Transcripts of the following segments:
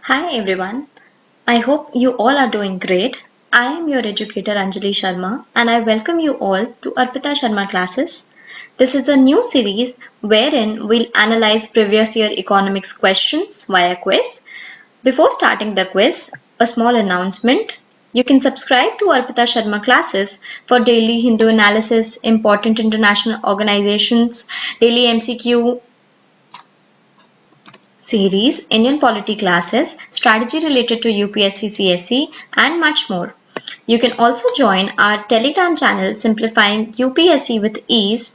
Hi everyone. I hope you all are doing great. I am your educator Anjali Sharma and I welcome you all to Arpita Sharma classes. This is a new series wherein we'll analyze previous year economics questions via quiz. Before starting the quiz, a small announcement. You can subscribe to Arpita Sharma classes for daily Hindu analysis, important international organizations, daily MCQ series, Indian polity classes, strategy related to UPSC CSE, and much more. You can also join our Telegram channel Simplifying UPSC with Ease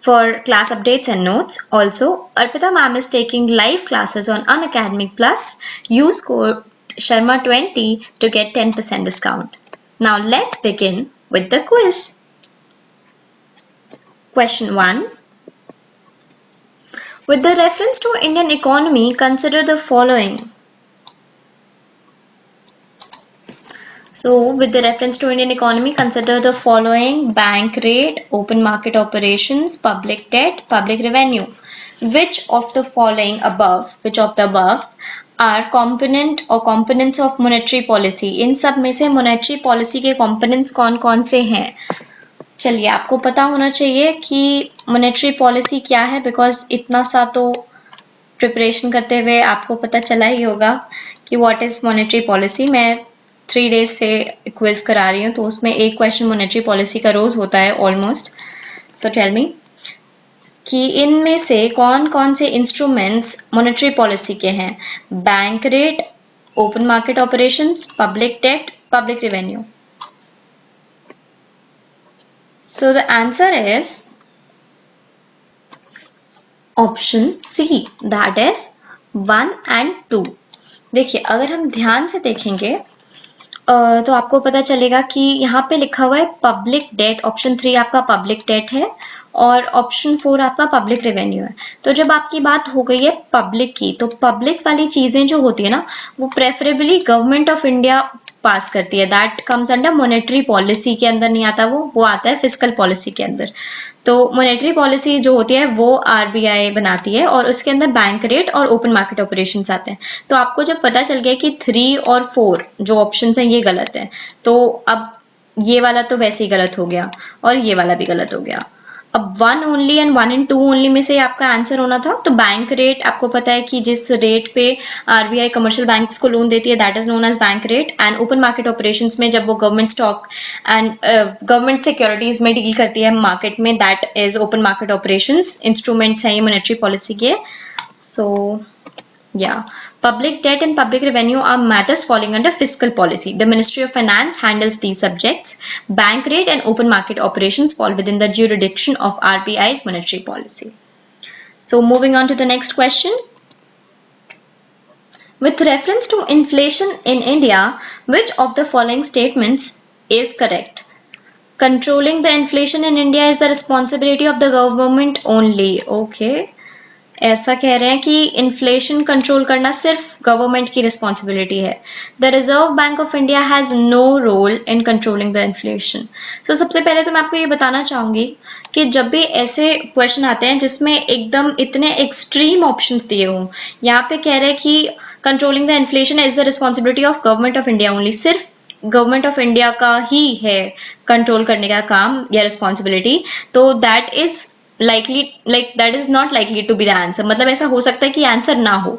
for class updates and notes. Also, Arpita ma'am is taking live classes on Unacademy Plus. Use code Sharma20 to get 10% discount. Now let's begin with the quiz. Question 1. With the reference to Indian economy, consider the following. So, with the reference to Indian economy, consider the following: bank rate, open market operations, public debt, public revenue. Which of the above are component or components of monetary policy? इन सब में से monetary policy के components कौन-कौन से हैं? चलिए, आपको पता होना चाहिए कि monetary policy क्या है, because इतना सा तो प्रिपरेशन करते हुए आपको पता चला ही होगा कि व्हाट इज मॉनेटरी पॉलिसी. मैं 3 डेज से क्विज करा रही हूँ, तो उसमें एक क्वेश्चन मॉनेटरी पॉलिसी का रोज होता है ऑलमोस्ट. सो टेल मी कि इनमें से कौन कौन से इंस्ट्रूमेंट्स मॉनेटरी पॉलिसी के हैं? Bank rate, open market operations, public debt, public revenue. So the answer is option C, that is 1 and 2. देखिए, अगर हम ध्यान से देखेंगे तो आपको पता चलेगा कि यहाँ पे लिखा हुआ है पब्लिक डेट. ऑप्शन 3 आपका पब्लिक डेट है और ऑप्शन 4 आपका पब्लिक रेवेन्यू है. तो जब आपकी बात हो गई है पब्लिक की, तो पब्लिक वाली चीजें जो होती है ना, वो प्रेफरेबली गवर्नमेंट ऑफ इंडिया पास करती है. That comes under monetary policy के अंदर नहीं आता, वो आता है फिस्कल पॉलिसी के अंदर. तो मॉनेटरी पॉलिसी जो होती है वो आरबीआई बनाती है और उसके अंदर बैंक रेट और ओपन मार्केट ऑपरेशंस आते हैं. तो आपको जब पता चल गया कि 3 और 4 जो ऑप्शंस हैं ये गलत है, तो अब ये वाला तो वैसे ही गलत हो गया और ये वाला भी गलत हो गया. अब 1 ओनली एंड 1 and 2 ओनली में से आपका आंसर होना था. तो बैंक रेट आपको पता है कि जिस रेट पे आरबीआई कमर्शियल बैंक्स को लोन देती है, that is known as bank rate. And open market operations में जब वो government stock and government securities में डील करती है मार्केट में, that is open market operations. Instruments हैं ये मॉनेटरी पॉलिसी के. सो yeah, public debt and public revenue are matters falling under fiscal policy. The Ministry of Finance handles these subjects. Bank rate and open market operations fall within the jurisdiction of RBI's monetary policy. So moving on to the next question. With reference to inflation in India, which of the following statements is correct? Controlling the inflation in India is the responsibility of the government only. Okay. ऐसा कह रहे हैं कि inflation control करना सिर्फ government की responsibility है. The reserve bank of India has no role in controlling the inflation. So सबसे पहले तो मैं आपको ये बताना चाहूंगी कि जब भी ऐसे क्वेश्चन आते हैं जिसमें एकदम इतने एक्सट्रीम ऑप्शंस दिए हों, यहाँ पे कह रहे हैं कि controlling the inflation is the responsibility of government of India only. सिर्फ गवर्नमेंट ऑफ इंडिया का ही है कंट्रोल करने का काम या रिस्पॉन्सिबिलिटी. तो that is that is not likely to be the answer. मतलब ऐसा हो सकता है कि आंसर ना हो.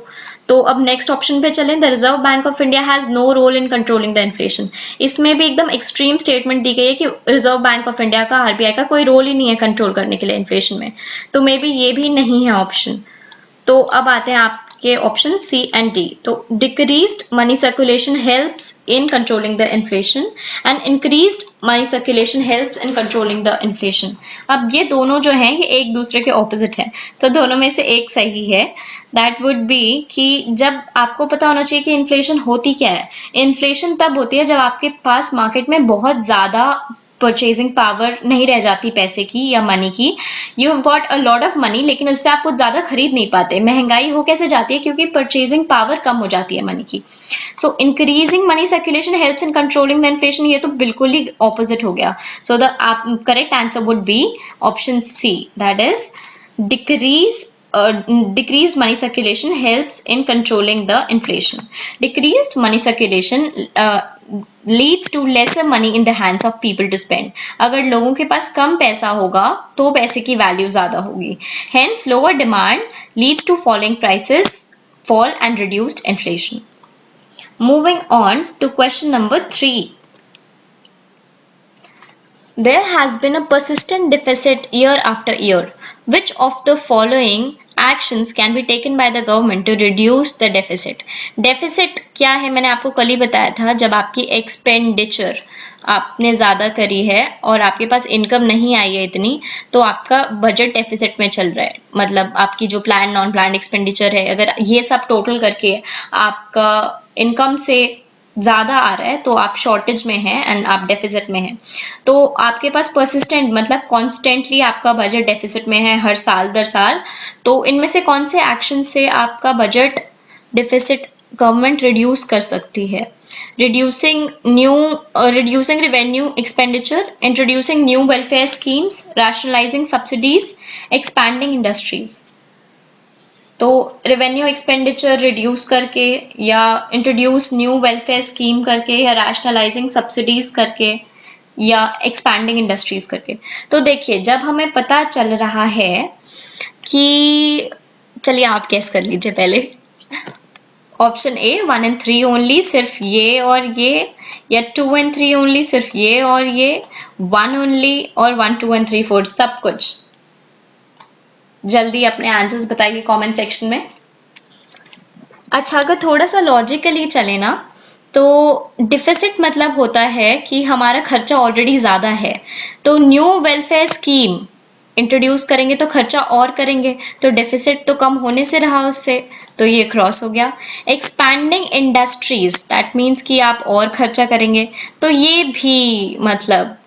तो अब नेक्स्ट ऑप्शन पे चलें. The reserve bank of India has no role in controlling the inflation. इसमें भी एकदम एक्सट्रीम स्टेटमेंट दी गई है कि रिजर्व बैंक ऑफ इंडिया का, आरबीआई का कोई रोल ही नहीं है कंट्रोल करने के लिए इन्फ्लेशन में. तो मे बी ये भी नहीं है ऑप्शन. तो अब आते हैं आपके ऑप्शन सी एंड डी. तो decreased money circulation helps in controlling the inflation and increased money circulation helps in controlling the inflation. अब ये दोनों जो हैं ये एक दूसरे के ऑपोजिट हैं, तो दोनों में से एक सही है. दैट वुड बी कि जब आपको पता होना चाहिए कि इन्फ्लेशन होती क्या है. इन्फ्लेशन तब होती है जब आपके पास मार्केट में बहुत ज़्यादा परचेजिंग पावर नहीं रह जाती पैसे की या मनी की. You have got a lot of money, लेकिन उससे आप कुछ ज़्यादा खरीद नहीं पाते. महंगाई हो कैसे जाती है? क्योंकि परचेजिंग पावर कम हो जाती है मनी की. So increasing money circulation helps in controlling the inflation, ये तो बिल्कुल ही ऑपोजिट हो गया. So the correct answer would be option C, that is decrease decreased money circulation helps in controlling the inflation. Decreased money circulation leads to lesser money in the hands of people to spend. अगर लोगों के पास कम पैसा होगा तो पैसे की value ज़्यादा होगी. Hence lower demand leads to falling prices, fall and reduced inflation. Moving on to question number 3. There has been a persistent deficit year after year. Which of the following actions can be taken by the government to reduce the deficit? Deficit क्या है, मैंने आपको कल ही बताया था. जब आपकी expenditure आपने ज़्यादा करी है और आपके पास इनकम नहीं आई है इतनी, तो आपका बजट डेफिसिट में चल रहा है. मतलब आपकी जो प्लान नॉन प्लान एक्सपेंडिचर है, अगर ये सब टोटल करके आपका इनकम से ज़्यादा आ रहा है तो आप शॉर्टेज में हैं एंड आप डेफिसिट में हैं. तो आपके पास परसिस्टेंट मतलब कॉन्स्टेंटली आपका बजट डेफिसिट में है हर साल दर साल. तो इनमें से कौन से एक्शन से आपका बजट डेफिसिट गवर्नमेंट रिड्यूस कर सकती है? Reducing revenue expenditure, introducing new welfare schemes, rationalising subsidies, expanding industries. तो रेवेन्यू एक्सपेंडिचर रिड्यूस करके या इंट्रोड्यूस न्यू वेलफेयर स्कीम करके या रैशनलाइजिंग सब्सिडीज करके या एक्सपैंडिंग इंडस्ट्रीज करके. तो देखिए, जब हमें पता चल रहा है कि, चलिए आप गेस कर लीजिए पहले. ऑप्शन ए 1 and 3 ओनली, सिर्फ ये और ये, या 2 and 3 ओनली, सिर्फ ये और ये, 1 ओनली, और 1 2 and 3 4 सब कुछ. जल्दी अपने आंसर्स बताइए कमेंट सेक्शन में. अच्छा, अगर थोड़ा सा लॉजिकली चले ना, तो डिफिसिट मतलब होता है कि हमारा खर्चा ऑलरेडी ज़्यादा है, तो न्यू वेलफेयर स्कीम इंट्रोड्यूस करेंगे तो खर्चा और करेंगे, तो डेफिसिट तो कम होने से रहा उससे, तो ये क्रॉस हो गया. एक्सपैंडिंग इंडस्ट्रीज दैट मीन्स कि आप और खर्चा करेंगे, तो ये भी मतलब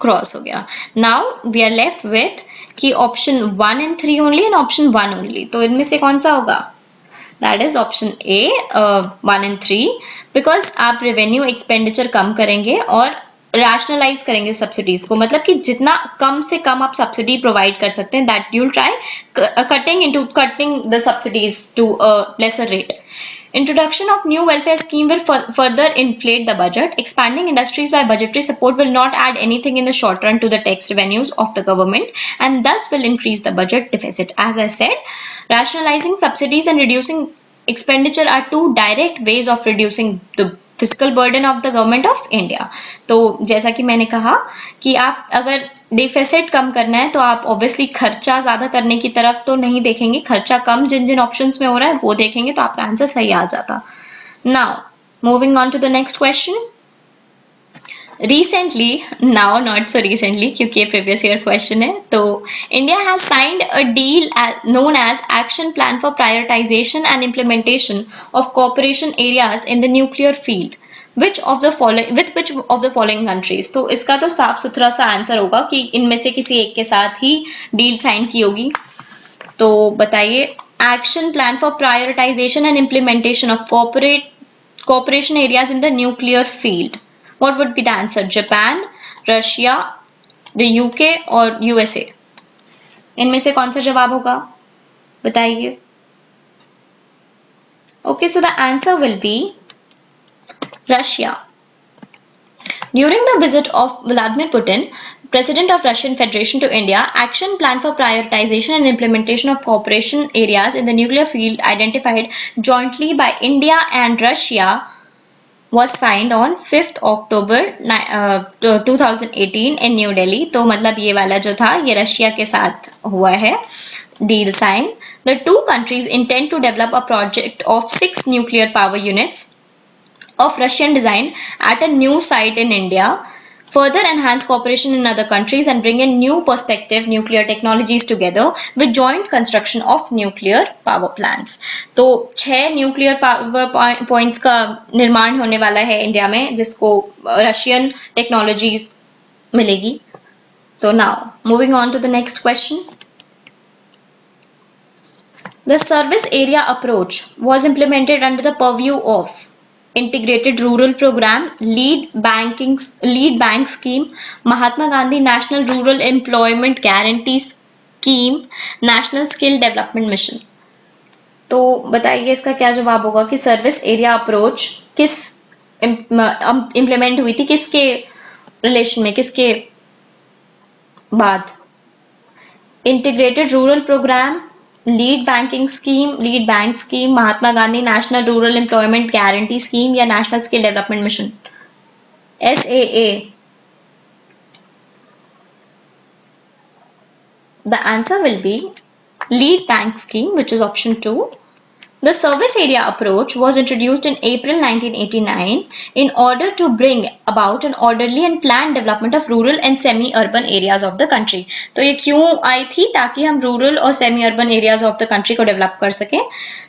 क्रॉस हो गया. Now we are left with कि option 1 and 3 only and option 1 only. तो इनमें से कौन सा होगा? That is option A 1 and 3, because आप रेवेन्यू एक्सपेंडिचर कम करेंगे और रैशनलाइज करेंगे सब्सिडीज को. मतलब कि जितना कम से कम आप सब्सिडी प्रोवाइड कर सकते हैं, that you'll try cutting the subsidies to a lesser rate. Introduction of new welfare scheme will further inflate the budget. Expanding industries by budgetary support will not add anything in the short run to the tax revenues of the government and thus will increase the budget deficit. As I said, rationalizing subsidies and reducing expenditure are two direct ways of reducing the physical burden of the government of India. तो जैसा कि मैंने कहा कि आप अगर deficit कम करना है तो आप ऑब्वियसली खर्चा ज़्यादा करने की तरफ तो नहीं देखेंगे, खर्चा कम जिन जिन ऑप्शंस में हो रहा है वो देखेंगे, तो आपका आंसर सही आ जाता. Now moving on to the next question. Recently, now not so recently क्योंकि ये प्रीवियस ईयर क्वेश्चन है, तो India has signed a deal known as Action Plan for Prioritization and Implementation of Cooperation Areas in the Nuclear Field. Which of the following countries? तो इसका तो साफ सुथरा सा आंसर होगा कि इनमें से किसी एक के साथ ही डील साइन की होगी. तो बताइए, action plan for prioritisation and implementation of cooperation areas in the nuclear field. What would be the answer? Japan, Russia, the UK और USA? इनमें से कौन सा जवाब होगा? बताइए. Okay, so the answer will be Russia. During the visit of Vladimir Putin, President of Russian Federation to India, Action Plan for Prioritization and Implementation of Cooperation Areas in the Nuclear Field identified jointly by India and Russia was signed on 5th October 2018 in New Delhi. तो मतलब ये वाला जो था ये Russia के साथ हुआ है deal sign. The two countries intend to develop a project of 6 nuclear power units of Russian design at a new site in India, further enhance cooperation in other countries and bring in new perspective nuclear technologies together with joint construction of nuclear power plants. तो 6 nuclear power points का निर्माण होने वाला है India में, जिसको Russian technologies मिलेगी. तो now moving on to the next question. The service area approach was implemented under the purview of Integrated Rural Program, Lead Bank Scheme, Mahatma Gandhi National Rural Employment Guarantee scheme, national skill development mission. तो बताइए इसका क्या जवाब होगा कि service area approach किस implement हुई थी, किसके रिलेशन में, किसके बाद? Integrated rural programme, lead bank scheme, Mahatma Gandhi national rural employment guarantee scheme या national skill development mission? SAA. The answer will be lead bank scheme, which is option 2. The service area approach was introduced in April 1989 in order to bring about an orderly and planned development of rural and semi-urban areas of the country. तो ये क्यों आई थी? ताकि हम rural और semi urban areas of the country को develop कर सकें।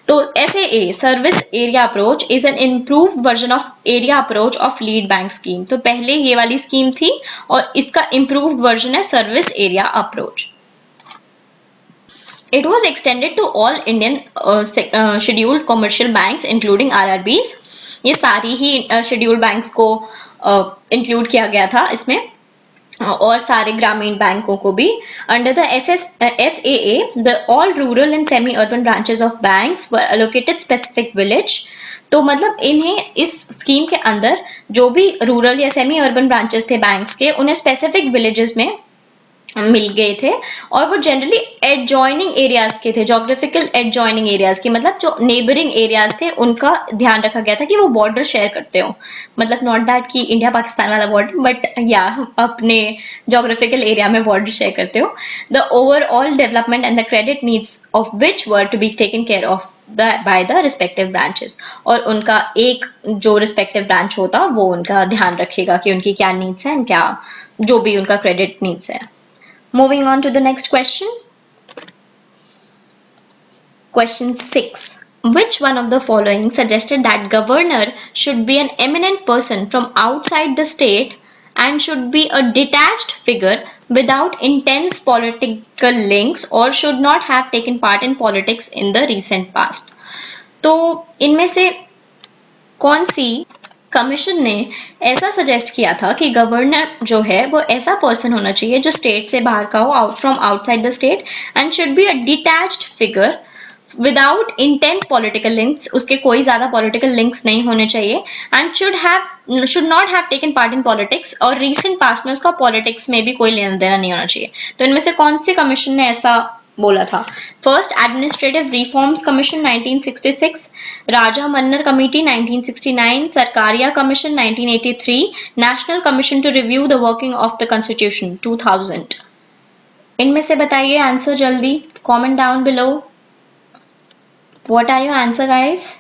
तो SAA service area approach is an improved version of area approach of lead bank scheme. तो पहले ये वाली स्कीम थी और इसका इम्प्रूव्ड वर्जन है service area approach. It was extended to all Indian scheduled commercial banks including RRBs. ये सारी ही scheduled banks को include किया गया था इसमें, और सारे ग्रामीण बैंकों को भी। Under the SAA, the all rural and semi-urban branches of banks were allocated specific village. तो मतलब इन्हें इस स्कीम के अंदर जो भी रूरल या सेमी अर्बन ब्रांचेस थे बैंक्स के, उन्हें स्पेसिफिक विलेजेस में मिल गए थे, और वो जनरली एडजॉइनिंग एरियाज के थे, जोग्राफिकल एडजॉइनिंग एरियाज के, मतलब जो नेबरिंग एरियाज थे उनका ध्यान रखा गया था कि वो बॉर्डर शेयर करते हो, मतलब नॉट दैट कि इंडिया पाकिस्तान वाला बॉर्डर, बट या अपने जोग्राफिकल एरिया में बॉर्डर शेयर करते हो। The overall development and the credit needs of which were to be taken care of by the respective branches, और उनका एक जो रिस्पेक्टिव ब्रांच होता वो उनका ध्यान रखेगा कि उनकी क्या नीड्स हैं, क्या जो भी उनका क्रेडिट नीड्स है। Moving on to the next question. Question 6. Which one of the following suggested that governor should be an eminent person from outside the state and should be a detached figure without intense political links or should not have taken part in politics in the recent past? तो इनमें से कौन C commission ने ऐसा suggest किया था कि governor जो है वो ऐसा पर्सन होना चाहिए जो स्टेट से बाहर का हो, out from outside the state, and should be a detached figure without intense political links, उसके कोई ज्यादा पॉलिटिकल लिंक्स नहीं होने चाहिए, and should not have taken part in politics, और रीसेंट पास्ट में उसका पॉलिटिक्स में भी कोई लेना देना नहीं होना चाहिए। तो इनमें से कौन सी कमीशन ने ऐसा बोला था? First, administrative reforms commission 1966, Raja Mannar committee 1969, Sarkaria commission 1983, national commission to review the working of the constitution 2000। इनमें से बताइए आंसर जल्दी, comment down below. What are your answer guys?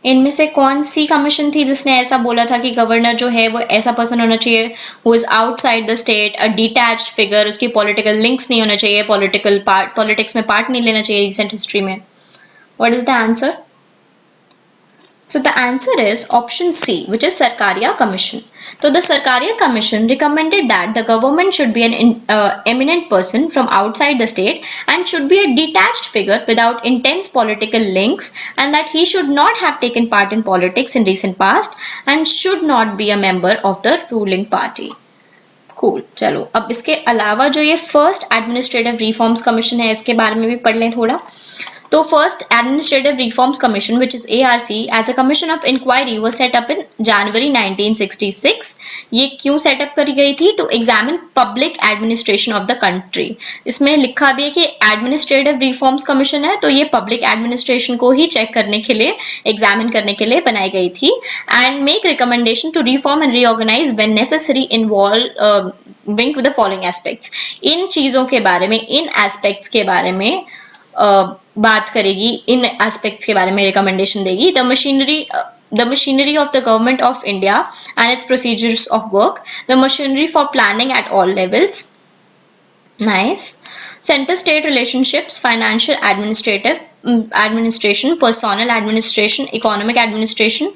इनमें से कौन सी कमीशन थी जिसने ऐसा बोला था कि गवर्नर जो है वो ऐसा पर्सन होना चाहिए who is outside the state, a detached figure, उसकी पॉलिटिकल लिंक्स नहीं होना चाहिए, पॉलिटिक्स में पार्ट नहीं लेना चाहिए रिसेंट हिस्ट्री में? What is the answer? So the answer is option C, which is Sarkaria Commission. So the Sarkaria Commission recommended that the government should be an eminent person from outside the state and should be a detached figure without intense political links, and that he should not have taken part in politics in recent past and should not be a member of the ruling party. Cool. चलो अब इसके अलावा जो ये first administrative reforms commission है इसके बारे में भी पढ़ लें थोड़ा। तो first administrative reforms commission which is ARC as a commission of inquiry was set up in January 1966। ये क्यों सेटअप करी गई थी? To examine public administration of the country. इसमें लिखा भी है कि एडमिनिस्ट्रेटिव रिफॉर्म्स कमीशन है, तो ये पब्लिक एडमिनिस्ट्रेशन को ही चेक करने के लिए, एग्जामिन करने के लिए बनाई गई थी। And make recommendation to reform and reorganise when necessary involving the following aspects. इन चीजों के बारे में, इन एस्पेक्ट्स के बारे में बात करेगी, इन एस्पेक्ट्स के बारे में रिकमेंडेशन देगी। The machinery of the government of India and its procedures of work, the machinery for planning at all levels. Nice. Center state relationships, financial administration, personal administration, economic administration,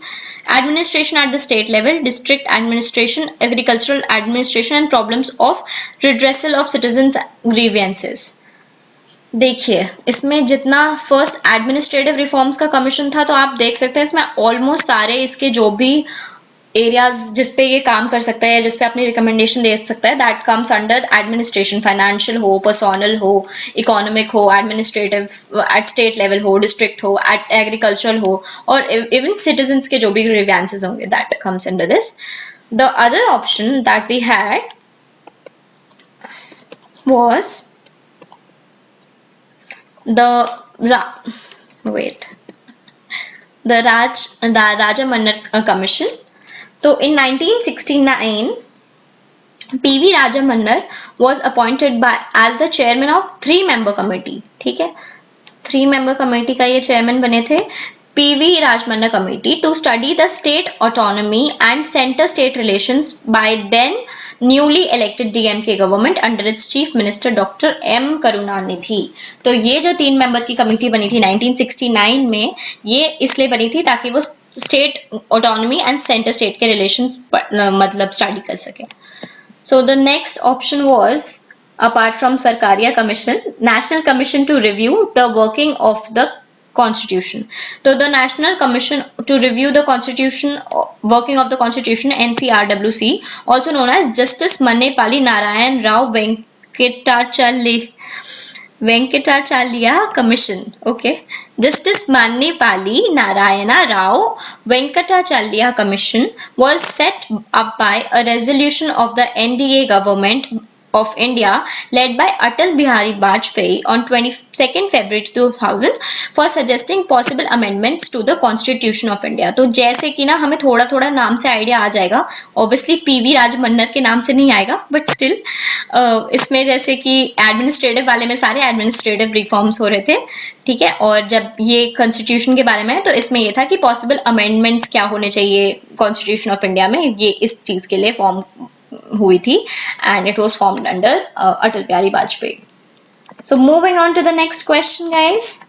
administration at the state level, district administration, agricultural administration, and problems of redressal of citizens' grievances. देखिए इसमें जितना first administrative reforms का commission था, तो आप देख सकते हैं इसमें ऑलमोस्ट सारे इसके जो भी एरियाज जिस पे ये काम कर सकता है या जिस पे अपनी रिकमेंडेशन दे सकता है, that comes under administration, financial हो, पर्सोनल हो, इकोनॉमिक हो, एडमिनिस्ट्रेटिव, एट स्टेट लेवल हो, डिस्ट्रिक्ट हो, एट एग्रीकल्चरल हो, और इवन सिटीजन्स के जो भी ग्रीवेंसेस होंगे, that comes under this. The other option that we had was the Raja Mannar Commission. So in 1969, PV Raja Mannar was appointed by as the chairman of 3-member committee. ठीक है, 3-member committee का ये chairman बने थे, PV Rajmanna Committee, to study the state autonomy and center-state relations by then newly elected DMK government under its chief minister Dr. M. Karunanidhi. तो ये जो 3 member की कमेटी बनी थी 1969 में, ये इसलिए बनी थी ताकि वो state autonomy and centre state के रिलेशंस मतलब स्टडी कर सके. So the next option was, apart from Sarkaria Commission, National Commission to review the working of the Constitution. So the National Commission to review the Constitution, working of the Constitution, NCRWC, also known as Justice Mannepali Narayan Rao Venkatachalya Commission. Okay, Justice Mannepali Narayana Rao Venkatachalya Commission was set up by a resolution of the NDA government of India led by Atal Bihari Vajpayee on 22nd February 2000 for suggesting possible amendments to the Constitution of India. तो जैसे कि ना हमें थोड़ा थोड़ा नाम से idea आ जाएगा, ऑब्वियसली पीवी राज मन्नर के नाम से नहीं आएगा, बट स्टिल इसमें जैसे कि एडमिनिस्ट्रेटिव वाले में सारे एडमिनिस्ट्रेटिव रिफॉर्म्स हो रहे थे, ठीक है, और जब ये कॉन्स्टिट्यूशन के बारे में है तो इसमें ये था कि पॉसिबल अमेंडमेंट्स क्या होने चाहिए कॉन्स्टिट्यूशन ऑफ इंडिया में, ये इस चीज के लिए फॉर्म हुई थी, and it was formed under Atal Bihari Vajpayee. So moving on to the next question, guys.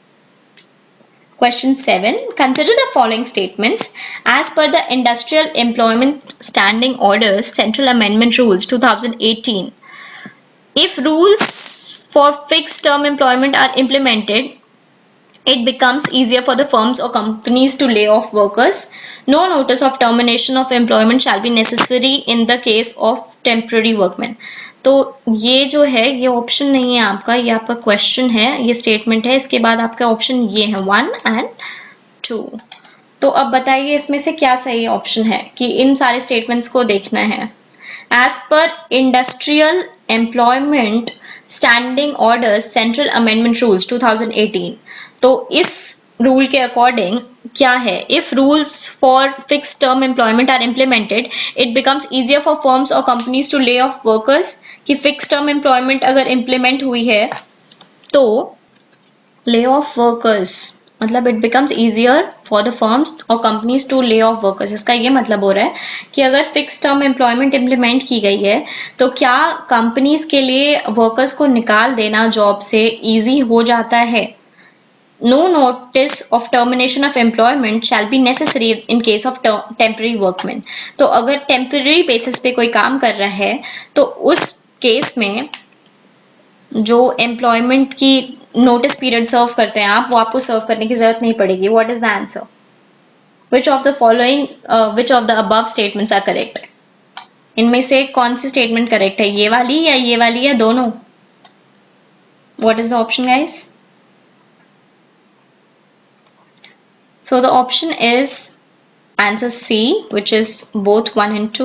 Question 7. Consider the following statements as per the Industrial Employment Standing Orders Central Amendment Rules 2018. If rules for fixed term employment are implemented, it becomes easier for the firms or companies to lay off workers. No notice of termination of employment shall be necessary in the case of temporary workmen. तो ये जो है ये option नहीं है आपका, ये आपका क्वेश्चन है, ये स्टेटमेंट है, इसके बाद आपका ऑप्शन ये है 1 and 2. तो अब बताइए इसमें से क्या सही ऑप्शन है कि इन सारे स्टेटमेंट्स को देखना है. As per Industrial Employment Standing Orders Central Amendment Rules 2018, तो इस रूल के अकॉर्डिंग क्या है, if rules for fix term employment are implemented it becomes easier for firms और companies to lay off workers. कि फिक्स टर्म एम्प्लॉयमेंट अगर implement हुई है तो ले ऑफ वर्कर्स मतलब it becomes easier for the firms और companies to lay off workers. इसका ये मतलब हो रहा है कि अगर फिक्स टर्म एम्प्लॉयमेंट इम्प्लीमेंट की गई है तो क्या कंपनीज के लिए वर्कर्स को निकाल देना जॉब से ईजी हो जाता है. No notice of termination of employment shall be necessary in case of temporary workmen. तो अगर temporary basis पे कोई काम कर रहा है तो उस केस में जो employment की notice period सर्व करते हैं आप, वो आपको सर्व करने की जरूरत नहीं पड़ेगी. What is the answer? Which of the following, which of the above statements are correct? इनमें से कौन सी statement correct है, ये वाली या दोनों? What is the option, guys? So the option is answer C, which is both 1 and 2.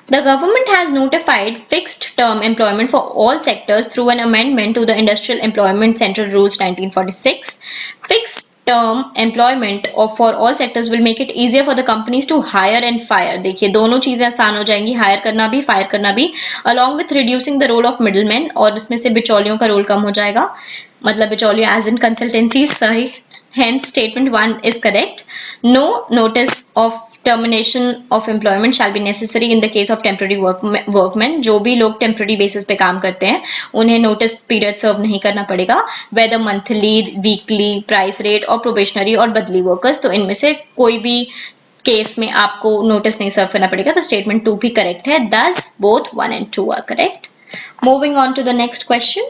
The government has notified fixed term employment for all sectors through an amendment to the Industrial Employment Central Rules 1946. Fixed term employment for all sectors will make it easier for the companies to hire and fire. देखिए दोनों चीजें आसान हो जाएंगी, higher करना भी fire करना भी, along with reducing the role of middlemen, और उसमें से बिचौलियों का रोल कम हो जाएगा, मतलब बिचौलियों as in consultancies, sorry. Hence statement 1 is correct. No notice of termination of employment shall be necessary in the case of temporary workmen. जो भी लोग temporary basis पे काम करते हैं उन्हें notice period serve नहीं करना पड़ेगा, whether monthly, weekly, price rate और probationary और बदली workers. तो इनमें से कोई भी केस में आपको notice नहीं serve करना पड़ेगा. तो statement 2 भी correct है. Thus both 1 and 2 are correct. Moving on to the next question.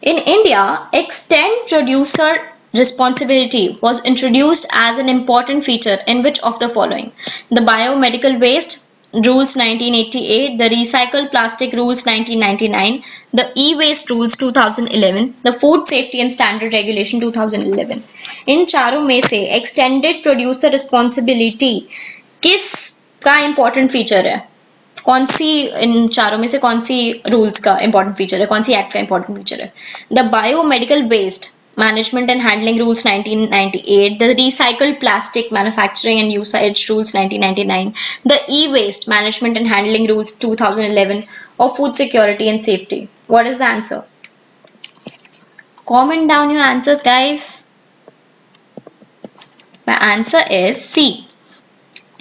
In India, extend producer responsibility was introduced as an important feature in which of the following? The biomedical waste rules 1988, the recycled plastic rules 1999, the e-waste rules 2011, the food safety and standard regulation 2011. इन चारों में से extended producer responsibility किस का important feature है? कौन सी इन चारों में से कौन सी रूल्स का इंपॉर्टेंट फीचर है, कौन सी एक्ट का इंपॉर्टेंट फीचर है? The biomedical waste management and handling rules 1998, the recycled plastic manufacturing and usage rules 1999, the E waste management and handling rules 2011, और food security and safety. What is the answer? Comment down your answers guys. The answer is C,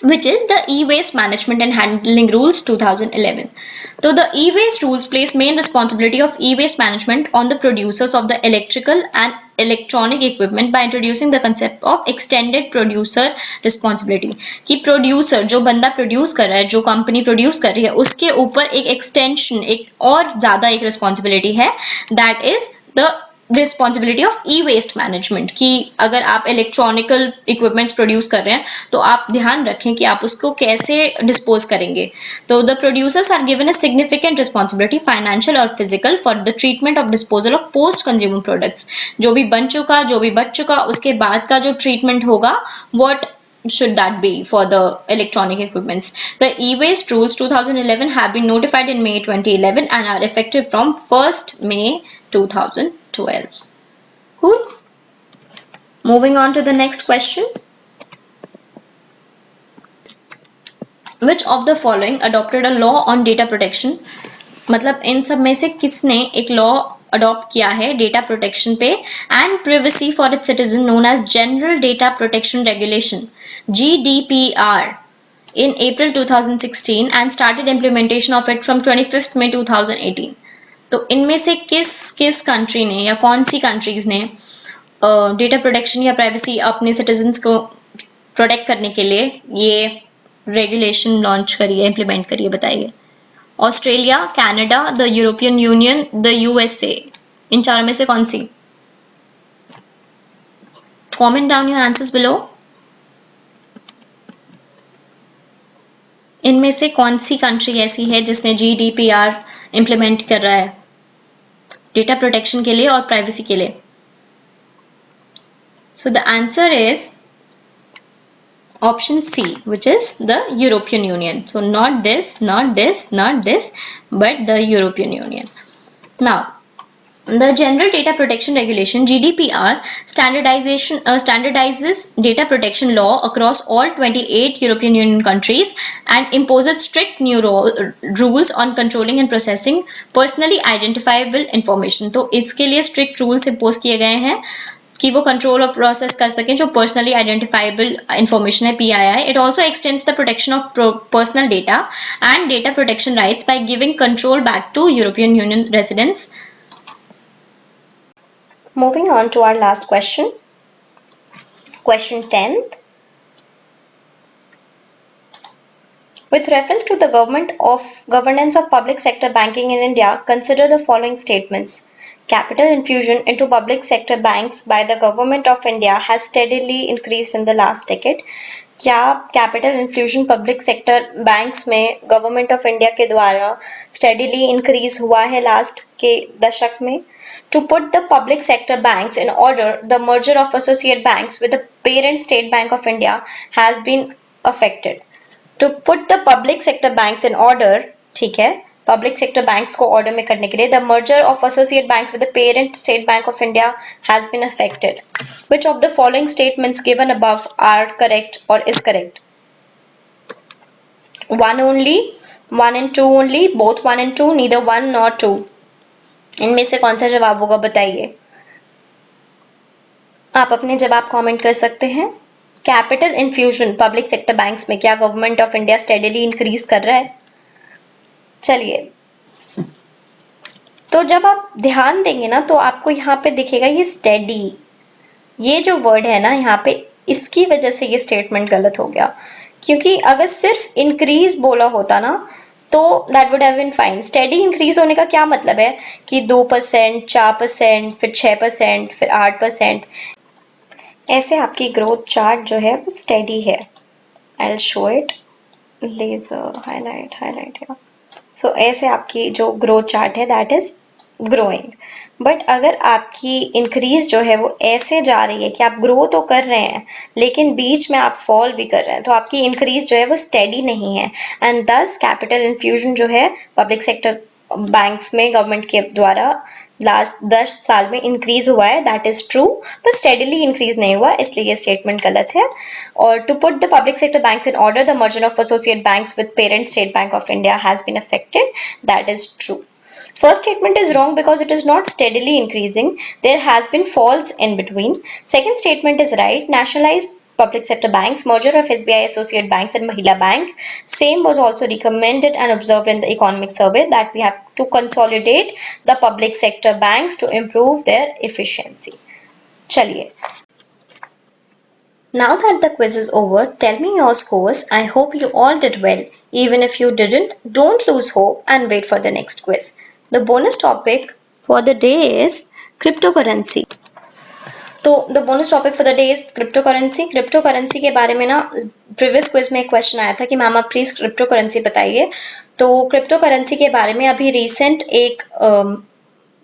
which is the e-waste management and handling rules 2011. So the e-waste rules place main responsibility of e-waste management on the producers of the electrical and electronic equipment by introducing the concept of extended producer responsibility. कि producer जो बंदा produce कर रहा है, जो company produce कर रही है, उसके ऊपर एक extension, एक और ज़्यादा एक responsibility है, that is the responsibility of E waste management. कि अगर आप इलेक्ट्रॉनिकल इक्विपमेंट्स प्रोड्यूस कर रहे हैं तो आप ध्यान रखें कि आप उसको कैसे डिस्पोज करेंगे. तो the producers are given a significant responsibility financial और physical for the treatment of disposal of post consumer products. जो भी बन चुका, जो भी बच चुका, उसके बाद का जो ट्रीटमेंट होगा, what should that be for the electronic equipments. The e-waste rules 2011 have been notified in May 2011 and are effective from 1st May 2012. Cool. Moving on to the next question. Which of the following adopted a law on data protection? मतलब इन सब में से किसने एक law adopt किया है data protection पे and privacy for its citizen known as general data protection regulation GDPR in April 2016 and started implementation of it from 25th May 2018. तो इनमें से किस कंट्री ने या कौन सी कंट्रीज ने डेटा प्रोटेक्शन या प्राइवेसी अपने सिटीजन्स को प्रोटेक्ट करने के लिए ये रेगुलेशन लॉन्च करी है, इम्प्लीमेंट करी है? बताइए. Australia, Canada, the European Union, the USA. इन चारों में से कौन सी? Comment down your answers below. इनमें से कौन सी कंट्री ऐसी है जिसने GDPR इम्प्लीमेंट कर रहा है डेटा प्रोटेक्शन के लिए और प्राइवेसी के लिए? सो the answer is option C, which is the European Union. So not this, not this, not this, but the European Union. Now, the General Data Protection Regulation (GDPR) standardizes data protection law across all 28 European Union countries and imposes strict new rules on controlling and processing personally identifiable information. तो इसके लिए strict rules impose किए गए हैं कि वो control और process कर सकें जो पर्सनली आइडेंटिफाइबल इंफॉर्मेशन है, PII. It also extends the protection of personal data and data protection rights by giving control back to European Union residents. Moving on to our last question, question 10th. With reference to the governance of public sector banking in India, consider the following statements. Capital infusion into public sector banks by the Government of India has steadily increased in the last decade. क्या capital infusion public sector banks में government of India के द्वारा steadily increase हुआ है last के दशक में? To put the public sector banks in order, the merger of associate banks with the parent State Bank of India has been affected. To put the public sector banks in order, ठीक है, public sector banks को order में करने के लिए, the merger of associate banks with the parent State Bank of India has been affected. Which of the following statements given above are correct और is correct? 1 only, 1 and 2 only, both 1 and 2, neither 1 nor 2. इनमें से कौन सा जवाब होगा बताइए. आप अपने जवाब कमेंट कर सकते हैं. Capital infusion public sector banks में क्या government of India steadily increase कर रहा है? चलिए, तो जब आप ध्यान देंगे ना तो आपको यहाँ पे दिखेगा ये स्टेडी, ये जो वर्ड है ना यहाँ पे, इसकी वजह से ये स्टेटमेंट गलत हो गया. क्योंकि अगर सिर्फ इंक्रीज बोला होता ना तो that would have been fine. Steady increase होने का क्या मतलब है कि 2%, 4%, फिर 6%, फिर 8%. ऐसे आपकी ग्रोथ चार्ट जो है वो स्टेडी है। I will show it, laser highlight या सो ऐसे आपकी जो ग्रोथ चार्ट है दैट इज ग्रोइंग। बट अगर आपकी इंक्रीज जो है वो ऐसे जा रही है कि आप ग्रो तो कर रहे हैं लेकिन बीच में आप फॉल भी कर रहे हैं, तो आपकी इंक्रीज जो है वो स्टेडी नहीं है, एंड दस कैपिटल इन्फ्यूजन जो है पब्लिक सेक्टर बैंक्स में गवर्नमेंट के द्वारा लास्ट 10 साल में इंक्रीज हुआ है, दैट इज ट्रू, पर स्टेडीली इंक्रीज नहीं हुआ, इसलिए ये स्टेटमेंट गलत है। और to put the public sector banks in order, the merger of associate banks with parent State Bank of India has been affected, that is true. First statement is wrong because it is not steadily increasing. There has been falls in between. Second statement is right. Nationalized public sector banks, merger of SBI Associate Banks and Mahila Bank. Same was also recommended and observed in the economic survey that we have to consolidate the public sector banks to improve their efficiency. चलिए. Now that the quiz is over, tell me your scores. I hope you all did well. Even if you didn't, don't lose hope and wait for the next quiz. The bonus topic for the day is cryptocurrency. तो the bonus topic for the day is crypto currency के बारे में ना previous quiz में एक question आया था कि मैम आप प्लीज क्रिप्टो करेंसी बताइए। तो क्रिप्टो करेंसी के बारे में अभी रिसेंट एक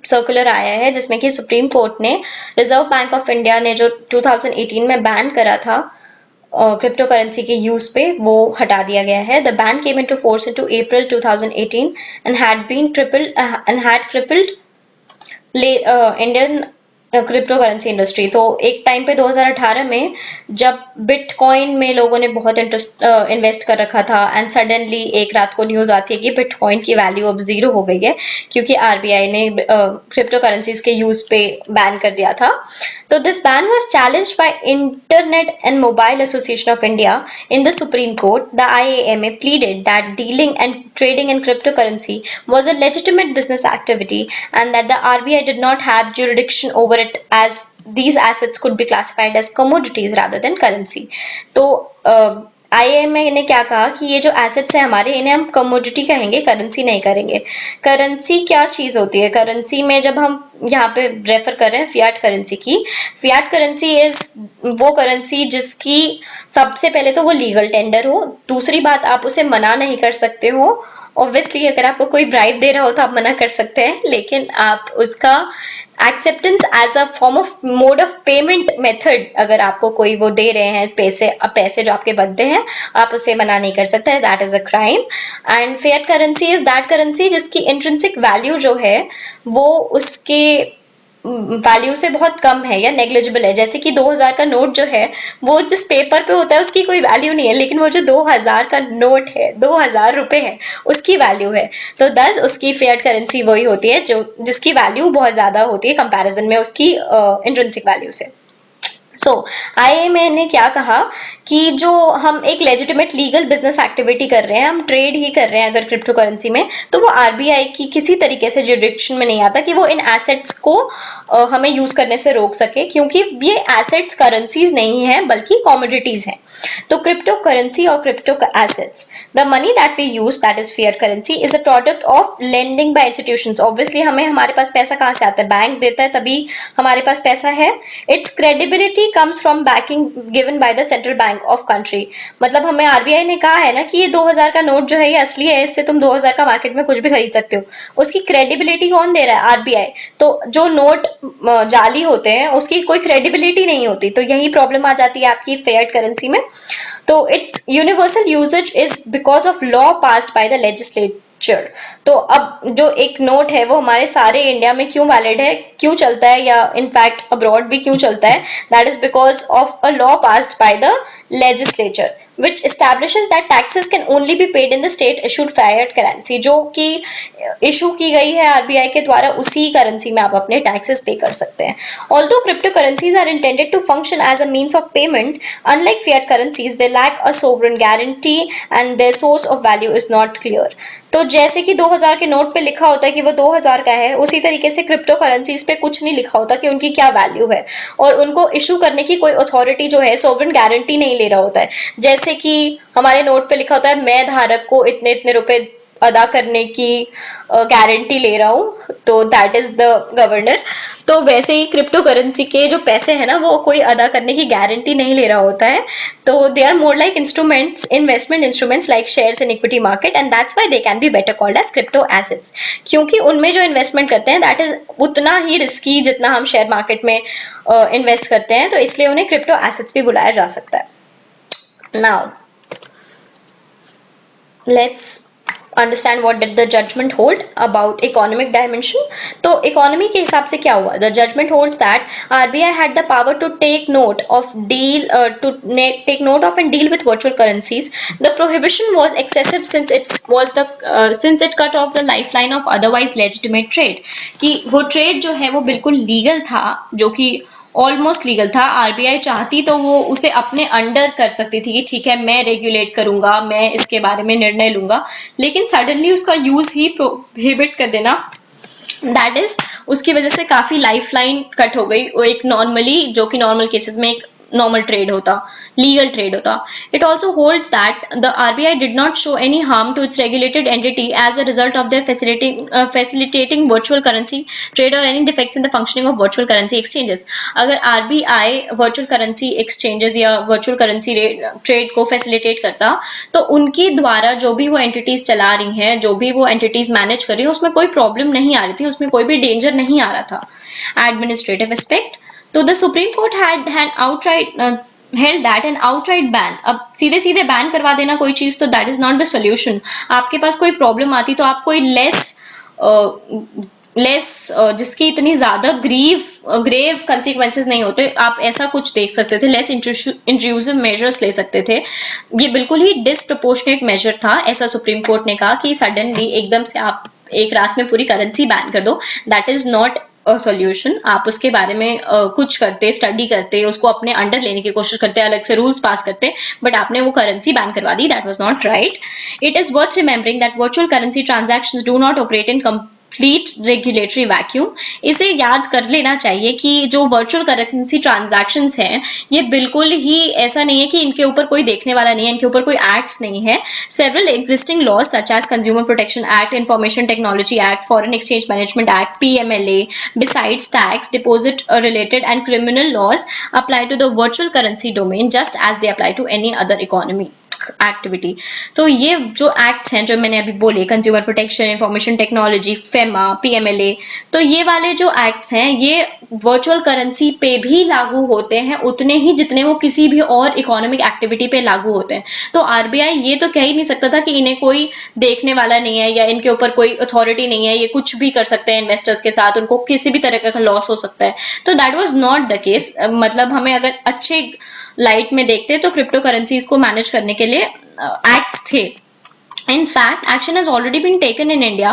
सर्कुलर आया है जिसमें कि सुप्रीम कोर्ट ने रिजर्व बैंक ऑफ इंडिया ने जो 2018 में बैन करा था क्रिप्टो करेंसी के यूज पे, वो हटा दिया गया है। The ban came into force into April 2018 and had crippled Indian crypto currency industry. तो एक टाइम पे 2018 में जब बिटकॉइन में लोगों ने बहुत इन्वेस्ट कर रखा था एंड सडनली एक रात को न्यूज आती है कि बिटकॉइन की वैल्यू अब 0 हो गई है क्योंकि आरबीआई ने क्रिप्टो करेंसीज के यूज पे बैन कर दिया था। तो this ban was challenged by internet and mobile association of India in the supreme court. The IAMA pleaded that dealing and trading in cryptocurrency was a legitimate business activity and that the RBI did not have jurisdiction over it as these assets could be classified as commodities rather than currency. तो IMA ने क्या कहा कि ये जो assets हैं हमारे, इन्हें हम कमोडिटी कहेंगे, करेंसी नहीं करेंगे। करेंसी क्या चीज होती है? करेंसी में जब हम यहाँ पे रेफर कर रहे हैं फियाट करेंसी की, फियाट करेंसी इज वो करेंसी जिसकी सबसे पहले तो वो लीगल टेंडर हो, दूसरी बात आप उसे मना नहीं कर सकते हो। ऑब्वियसली अगर आपको कोई ब्राइब दे रहा हो तो आप मना कर सकते हैं, लेकिन आप उसका acceptance as a form of mode of payment method, अगर आपको कोई वो दे रहे हैं पैसे जो आपके बनते हैं, आप उसे मना नहीं कर सकते, that is a crime. And fiat currency is that currency जिसकी इंट्रिंसिक वैल्यू जो है वो उसके वैल्यू से बहुत कम है या नेग्लिजिबल है। जैसे कि 2000 का नोट जो है वो जिस पेपर पे होता है उसकी कोई वैल्यू नहीं है, लेकिन वो जो 2000 का नोट है, 2000 रुपए है, उसकी वैल्यू है। तो दस उसकी फिएट करेंसी वही होती है जो जिसकी वैल्यू बहुत ज्यादा होती है कंपैरिजन में उसकी इंट्रिंसिक वैल्यू से। सो आईएमए ने क्या कहा कि जो हम एक लेजिटिमेट लीगल बिजनेस एक्टिविटी कर रहे हैं, हम ट्रेड ही कर रहे हैं अगर क्रिप्टो करेंसी में, तो वो आरबीआई की किसी तरीके से जुरिडिक्शन में नहीं आता कि वो इन एसेट्स को हमें यूज करने से रोक सके, क्योंकि ये एसेट्स करेंसीज नहीं है बल्कि कॉमोडिटीज हैं। तो क्रिप्टो करेंसी और crypto assets, the money that we use that is fiat currency is a product of lending by institutions. Obviously हमें हमारे पास पैसा कहाँ से आता है? बैंक देता है तभी हमारे पास पैसा है। It's credibility comes from backing given by the central bank of country। मतलब हमें आरबीआई ने कहा है ना कि ये 2000 का नोट जो है ये असली है, इससे तुम 2000 का मार्केट में कुछ भी खरीद सकते हो। उसकी क्रेडिबिलिटी कौन दे रहा है? आरबीआई। तो जो नोट जाली होते हैं उसकी कोई क्रेडिबिलिटी नहीं होती, तो यही प्रॉब्लम आ जाती है आपकी फिएट करेंसी में। तो it's universal usage is because of law passed by the legislature. तो अब जो एक नोट है वो हमारे सारे इंडिया में क्यों वैलिड है, क्यों चलता है, या इनफैक्ट अब्रॉड भी क्यों चलता है? That is because of a law passed by the legislature which establishes that taxes can only be paid in the state issued fiat currency। जो कि इशू की गई है आरबीआई के द्वारा, उसी करेंसी में आप अपने टैक्सेस पे कर सकते हैं। Although cryptocurrencies are intended to function as a means of payment, unlike fiat currencies, they lack a sovereign guarantee and their source of value is not clear। तो जैसे कि 2000 के नोट पे लिखा होता है कि वो 2000 का है, उसी तरीके से क्रिप्टो करेंसीज पे कुछ नहीं लिखा होता कि उनकी क्या वैल्यू है, और उनको इशू करने की कोई अथॉरिटी जो है सोवरेन गारंटी नहीं ले रहा होता है। जैसे कि हमारे नोट पे लिखा होता है मैं धारक को इतने इतने रुपए अदा करने की गारंटी ले रहा हूँ, तो दैट इज द गवर्नर। तो वैसे ही क्रिप्टो करेंसी के जो पैसे हैं ना, वो कोई अदा करने की गारंटी नहीं ले रहा होता है। तो they are more like instruments, investment instruments like shares in equity market, and that's why they can be better called as crypto assets. क्योंकि उनमें जो इन्वेस्टमेंट करते हैं दैट इज उतना ही रिस्की जितना हम शेयर मार्केट में इन्वेस्ट करते हैं, तो इसलिए उन्हें क्रिप्टो एसेट्स भी बुलाया जा सकता है। Now let's understand what did the judgment hold about economic dimension. तो economy के हिसाब से क्या हुआ? The judgment holds that RBI had the power to take note of take note of and deal with virtual currencies. The prohibition was excessive since it cut off the lifeline of otherwise legitimate trade. कि वो trade जो है वो बिल्कुल legal था, जो कि almost legal था। आरबीआई चाहती तो वो उसे अपने अंडर कर सकती थी कि ठीक है मैं रेगुलेट करूंगा, मैं इसके बारे में निर्णय लूंगा, लेकिन सडनली उसका यूज ही प्रोहिबिट कर देना, दैट इज उसकी वजह से काफी लाइफलाइन कट हो गई। वो एक नॉर्मली, जो कि नॉर्मल केसेस में एक normal trade होता, legal trade होता. It also holds that the RBI did not show any harm to its regulated entity as a result of their facilitating virtual currency trade or any defects in the functioning of virtual currency exchanges. अगर RBI virtual currency exchanges या virtual currency trade को facilitate करता, तो उनकी द्वारा जो भी वो entities चला रही हैं, जो भी वो entities manage कर रही हैं, उसमें कोई problem नहीं आ रही थी, उसमें कोई भी danger नहीं आ रहा था. Administrative aspect, तो the supreme court had outright held that an outright ban, अब सीधे सीधे बैन करवा देना कोई चीज, तो that is not the solution. आपके पास कोई प्रॉब्लम आती तो आप कोई लेस जिसकी इतनी ज्यादा ग्रेव कंसिक्वेंसेस नहीं होते, आप ऐसा कुछ देख सकते थे, लेस इंट्रूसिव मेजर्स ले सकते थे। ये बिल्कुल ही डिसप्रपोर्शनेट मेजर था, ऐसा सुप्रीम कोर्ट ने कहा कि सडनली एकदम से आप एक रात में पूरी करेंसी बैन कर दो, दैट इज नॉट सॉल्यूशन। आप उसके बारे में कुछ करते, स्टडी करते, उसको अपने अंडर लेने की कोशिश करते, अलग से रूल्स पास करते, बट आपने वो करेंसी बैन करवा दी, that was not right. It is worth remembering that virtual currency transactions do not operate in complete regulatory vacuum. इसे याद कर लेना चाहिए कि जो वर्चुअल करेंसी ट्रांजैक्शंस हैं, ये बिल्कुल ही ऐसा नहीं है कि इनके ऊपर कोई देखने वाला नहीं है, इनके ऊपर कोई एक्ट्स नहीं है। Several existing laws such as consumer protection act, information technology act, foreign exchange management act, PMLA, besides tax, deposit related and criminal laws apply to the virtual currency domain just as they apply to any other economy activity. तो ये जो acts हैं जो मैंने अभी बोले, consumer protection, information technology, FEMA, PMLA, तो ये वाले जो एक्ट्स हैं ये वर्चुअल करेंसी पे भी लागू होते हैं उतने ही जितने वो किसी भी और इकोनॉमिक एक्टिविटी पे लागू होते हैं। तो आरबीआई ये तो कह ही नहीं सकता था कि इन्हें कोई देखने वाला नहीं है या इनके ऊपर कोई अथॉरिटी नहीं है, ये कुछ भी कर सकते हैं इन्वेस्टर्स के साथ, उनको किसी भी तरह का लॉस हो सकता है। तो that was not the case. मतलब हमें अगर अच्छे लाइट में देखते तो क्रिप्टो करेंसीज को मैनेज करने के लिए एक्ट्स थे। In fact, action has already been taken in India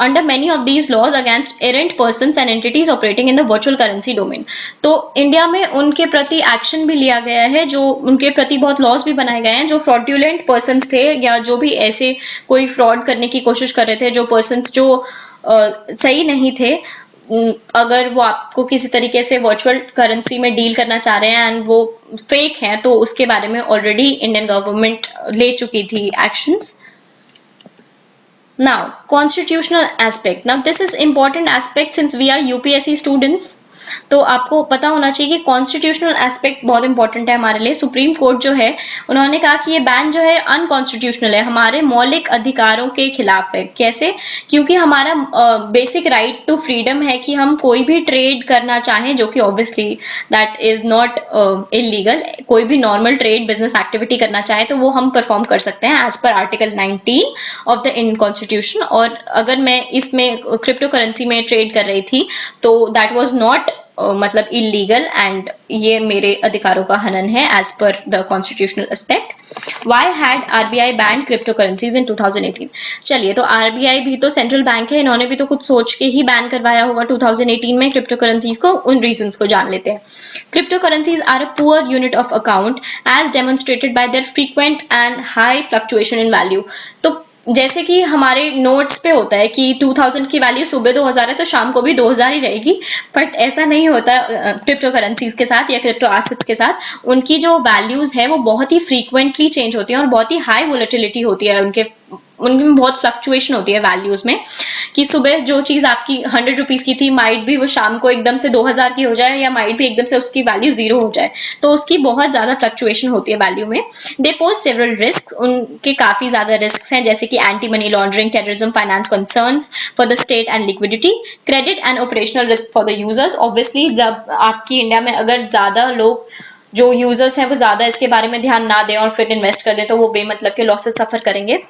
under many of these laws against errant persons and entities operating in the virtual currency domain. तो इंडिया में उनके प्रति एक्शन भी लिया गया है, जो उनके प्रति बहुत लॉज भी बनाए गए हैं, जो फ्रॉडुलेंट पर्सन्स थे या जो भी ऐसे कोई फ्रॉड करने की कोशिश कर रहे थे, जो पर्सन्स जो सही नहीं थे, अगर वो आपको किसी तरीके से वर्चुअल करेंसी में डील करना चाह रहे हैं एंड वो फेक हैं, तो उसके बारे में ऑलरेडी इंडियन गवर्नमेंट ले चुकी थी actions. Now, constitutional aspect. Now, this is important aspect since we are UPSC students. तो आपको पता होना चाहिए कि कॉन्स्टिट्यूशनल एस्पेक्ट बहुत इंपॉर्टेंट है हमारे लिए। सुप्रीम कोर्ट जो है उन्होंने कहा कि ये बैन जो है अनकॉन्स्टिट्यूशनल है, हमारे मौलिक अधिकारों के खिलाफ है। कैसे? क्योंकि हमारा बेसिक राइट टू फ्रीडम है कि हम कोई भी ट्रेड करना चाहें, जो कि obviously that is not illegal. कोई भी नॉर्मल ट्रेड बिजनेस एक्टिविटी करना चाहे तो वो हम परफॉर्म कर सकते हैं as per article 19 of the Indian constitution. और अगर मैं इसमें क्रिप्टो करेंसी में ट्रेड कर रही थी तो दैट वाज नॉट मतलब इलीगल एंड ये मेरे अधिकारों का हनन है as per the constitutional aspect. Why had RBI banned crypto currencies in 2018? चलिए, तो आरबीआई भी तो सेंट्रल बैंक है, इन्होंने भी तो कुछ सोच के ही बैन करवाया होगा 2018 में क्रिप्टो करेंसीज को। उन रीजंस को जान लेते हैं। Crypto currencies are a poor unit of account as demonstrated by their frequent and high fluctuation in value. तो जैसे कि हमारे नोट्स पे होता है कि 2000 की वैल्यू सुबह 2000 है तो शाम को भी 2000 ही रहेगी, बट ऐसा नहीं होता क्रिप्टो करेंसीज के साथ या क्रिप्टो एसेट्स के साथ। उनकी जो वैल्यूज है वो बहुत ही फ्रीक्वेंटली चेंज होती है और बहुत ही हाई वोलेटिलिटी होती है उनके उनमें बहुत फ्लक्चुएशन होती है वैल्यूज में, कि सुबह जो चीज आपकी 100 रुपीज की थी माइट भी वो शाम को एकदम से 2000 की हो जाए, या माइट भी एकदम से उसकी वैल्यू 0 हो जाए, तो उसकी बहुत ज्यादा फ्लक्चुएशन होती है वैल्यू में। दे पोज सेवरल रिस्क, उनके काफी ज्यादा रिस्क हैं, जैसे कि anti money laundering, terrorism, finance concerns for the state and liquidity, credit and operational risk for the users. Obviously जब आपकी इंडिया में अगर ज्यादा लोग जो यूजर्स हैं वो ज्यादा इसके बारे में ध्यान ना दें और फिर इन्वेस्ट कर दें, तो वो बेमतलब के लॉसेस सफर करेंगे,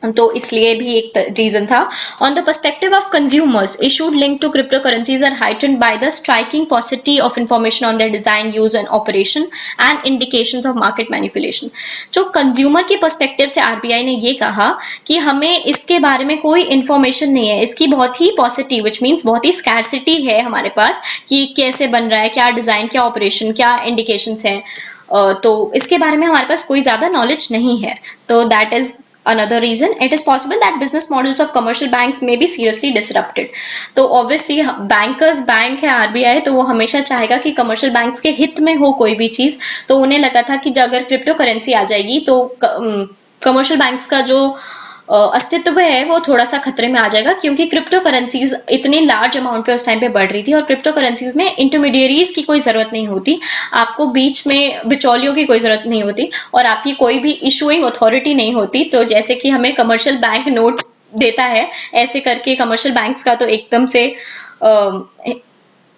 तो इसलिए भी एक रीजन था। On the perspective of consumers, issues link to crypto currencies are heightened by the striking possibility of information on their design, use and operation and indications of market manipulation. जो consumer की perspective से RBI ने ये कहा कि हमें इसके बारे में कोई इंफॉर्मेशन नहीं है, इसकी बहुत ही पॉजिटिव विच मीन्स बहुत ही स्कैर्सिटी है हमारे पास कि कैसे बन रहा है, क्या डिजाइन, क्या ऑपरेशन, क्या इंडिकेशंस हैं, तो इसके बारे में हमारे पास कोई ज्यादा नॉलेज नहीं है। तो that is another reason. It is possible that business models of commercial banks may be seriously disrupted. तो obviously bankers बैंक है आरबीआई, तो वो हमेशा चाहेगा कि कमर्शियल बैंक्स के हित में हो कोई भी चीज, तो उन्हें लगा था कि अगर क्रिप्टो करेंसी आ जाएगी तो कमर्शियल बैंक्स का जो अस्तित्व है वो थोड़ा सा खतरे में आ जाएगा, क्योंकि क्रिप्टो करेंसीज इतनी लार्ज अमाउंट पे उस टाइम पे बढ़ रही थी, और क्रिप्टो करेंसीज में इंटरमीडियरीज की कोई जरूरत नहीं होती, आपको बीच में बिचौलियों की कोई जरूरत नहीं होती, और आपकी कोई भी इशूइंग अथॉरिटी नहीं होती। तो जैसे कि हमें कमर्शियल बैंक नोट्स देता है, ऐसे करके कमर्शियल बैंक्स का तो एकदम से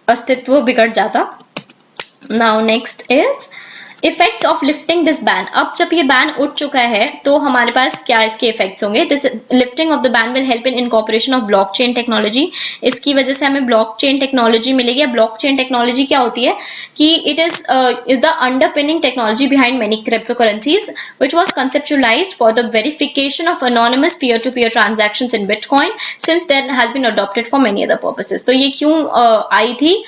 अस्तित्व बिगड़ जाता। Now next is effects of lifting this ban. अब जब ये बैन उठ चुका है तो हमारे पास क्या इसके इफेक्ट्स होंगे। This lifting of the ban will help in incorporation of blockchain technology. इसकी वजह से हमें ब्लॉकचेन टेक्नोलॉजी मिलेगी। ब्लॉकचेन टेक्नोलॉजी क्या होती है कि it is the underpinning technology behind many crypto currencies which was conceptualised for the verification of anonymous peer to peer transactions in Bitcoin since there has been adopted for many other purposes. तो ये क्यों आई थी,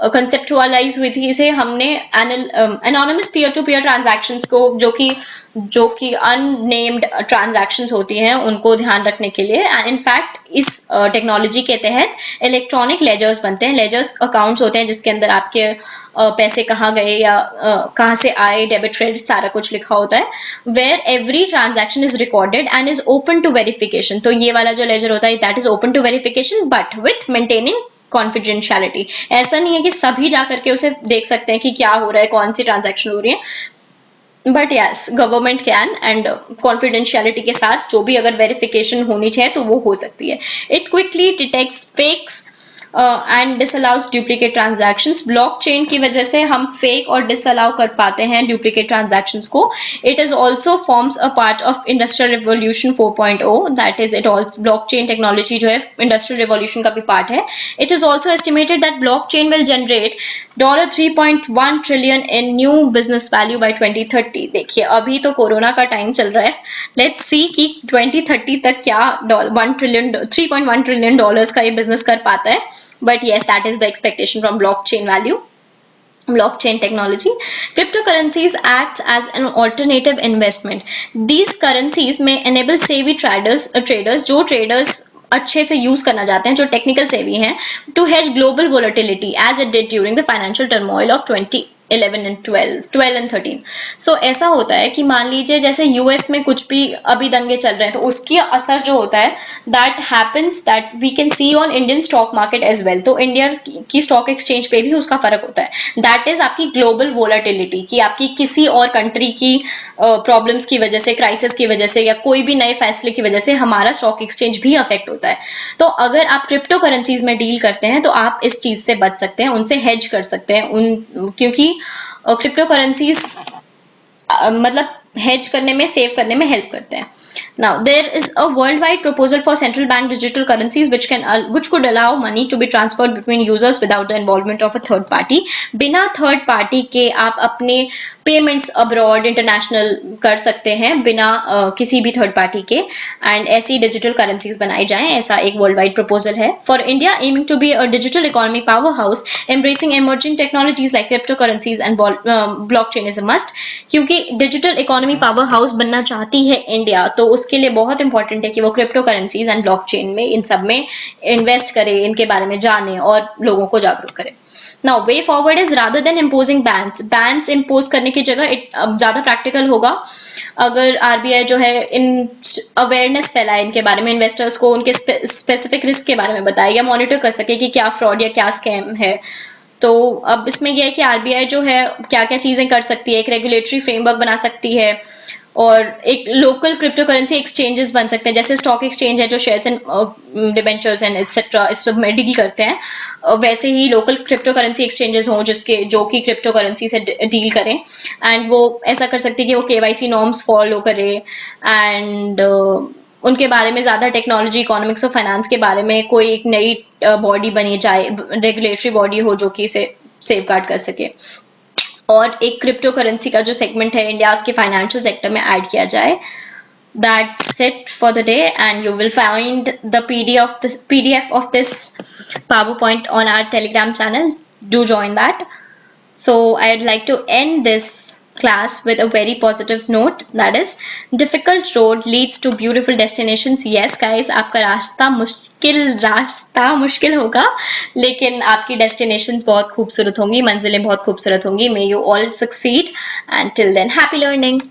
conceptualise हुई थी, इसे हमने anonymous peer to peer transactions को, जो कि अननेम्ड ट्रांजैक्शंस होती हैं, उनको ध्यान रखने के लिए। एंड इनफैक्ट इस टेक्नोलॉजी के तहत इलेक्ट्रॉनिक लेजर्स बनते हैं। लेजर्स अकाउंट्स होते हैं जिसके अंदर आपके पैसे कहाँ गए या कहाँ से आए, डेबिट क्रेडिट सारा कुछ लिखा होता है, where every transaction is recorded and is open to verification. तो ये वाला जो लेजर होता है that is open to verification but with maintaining confidentiality. ऐसा नहीं है कि सभी जा करके उसे देख सकते हैं कि क्या हो रहा है, कौन सी ट्रांजैक्शन हो रही है, but yes government can, and confidentiality के साथ जो भी अगर वेरिफिकेशन होनी चाहिए तो वो हो सकती है। It quickly detects fakes and disallows duplicate transactions. Blockchain की वजह से हम फेक और डिसअलाउ कर पाते हैं डुप्लीकेट ट्रांजैक्शंस को। It is also forms a part of industrial revolution 4.0, that is it also, blockchain technology जो है इंडस्ट्रियल रिवॉल्यूशन का भी पार्ट है। It is also estimated that blockchain will generate $3.1 trillion in new business value by 2030। देखिए अभी तो corona का time चल रहा है, लेट्स सी कि 2030 तक क्या $3.1 ट्रिलियन का ये बिजनेस कर पाता है। But yes, that is the expectation from blockchain value. Blockchain technology. Cryptocurrencies acts as an alternative investment. These currencies may enable savvy traders जो traders अच्छे से यूज करना चाहते हैं, जो टेक्निकल सेवी हैं, to hedge global volatility as it did during the financial turmoil of 2011 and 12 and 13. So ऐसा होता है कि मान लीजिए जैसे यूएस में कुछ भी अभी दंगे चल रहे हैं, तो उसकी असर जो होता है that happens that we can see on Indian stock market as well. तो इंडिया की स्टॉक एक्सचेंज पे भी उसका फर्क होता है। दैट इज आपकी ग्लोबल वोलेटिलिटी, कि आपकी किसी और कंट्री की प्रॉब्लम्स की वजह से, क्राइसिस की वजह से, या कोई भी नए फैसले की वजह से हमारा स्टॉक एक्सचेंज भी अफेक्ट होता है। तो अगर आप क्रिप्टो करेंसीज में डील करते हैं तो आप इस चीज से बच सकते हैं, उनसे हेज कर सकते हैं, क्योंकि क्रिप्टो करेंसीज मतलब हेज करने में, सेव करने में हेल्प करते हैं। Now there is a worldwide proposal for central bank digital currencies which could allow money to be transferred between users without the involvement of a third party. बिना third party के आप अपने payments abroad international कर सकते हैं बिना किसी भी थर्ड पार्टी के, एंड ऐसी डिजिटल करेंसीज बनाई जाएं, ऐसा एक वर्ल्ड वाइड प्रपोजल है। For India aiming to be a digital economy power house embracing emerging technologies like crypto currencies and blockchain is a must, क्योंकि digital economy economy power house बनना चाहती है India, तो उसके लिए बहुत इंपॉर्टेंट है कि वो क्रिप्टो करेंसीज एंड ब्लॉकचेन में, इन सब में इन्वेस्ट करे, इनके बारे में जाने और लोगों को जागरूक करे। Now way forward is rather than imposing bans impose करने की जगह ज्यादा प्रैक्टिकल होगा अगर आरबीआई जो है इन अवेयरनेस फैलाए इनके बारे में, इन्वेस्टर्स को उनके स्पेसिफिक रिस्क के बारे में बताए या मॉनिटर कर सके कि क्या फ्रॉड या क्या स्कैम है। तो अब इसमें यह है कि आरबीआई जो है क्या क्या चीजें कर सकती है, एक रेगुलेटरी फ्रेमवर्क बना सकती है और एक लोकल क्रिप्टो करेंसी एक्सचेंजेस बन सकते हैं, जैसे स्टॉक एक्सचेंज है जो shares and debentures and etcetera इस सब में डील करते हैं, वैसे ही लोकल क्रिप्टो करेंसी एक्सचेंजेस हों जो कि क्रिप्टो करेंसी से डील करें, एंड वो ऐसा कर सकती है कि वो केवाईसी नॉर्म्स फॉलो करे एंड उनके बारे में ज़्यादा टेक्नोलॉजी, इकोनॉमिक्स और फाइनेंस के बारे में कोई एक नई बॉडी बनी जाए, रेगुलेटरी बॉडी हो जो कि इसे सेफ गार्ड कर सके, और एक क्रिप्टो करेंसी का जो सेगमेंट है इंडिया के फाइनेंशियल सेक्टर में ऐड किया जाए। That's it for the day, and you will find the PDF of this PowerPoint on our Telegram channel. Do join that. So I'd like to end this class with a very positive note, that is, difficult road leads to beautiful destinations. Yes guys, आपका रास्ता मुश्किल होगा, लेकिन आपकी destinations बहुत खूबसूरत होंगी, मंजिलें बहुत खूबसूरत होंगी. May you all succeed, and till then, happy learning.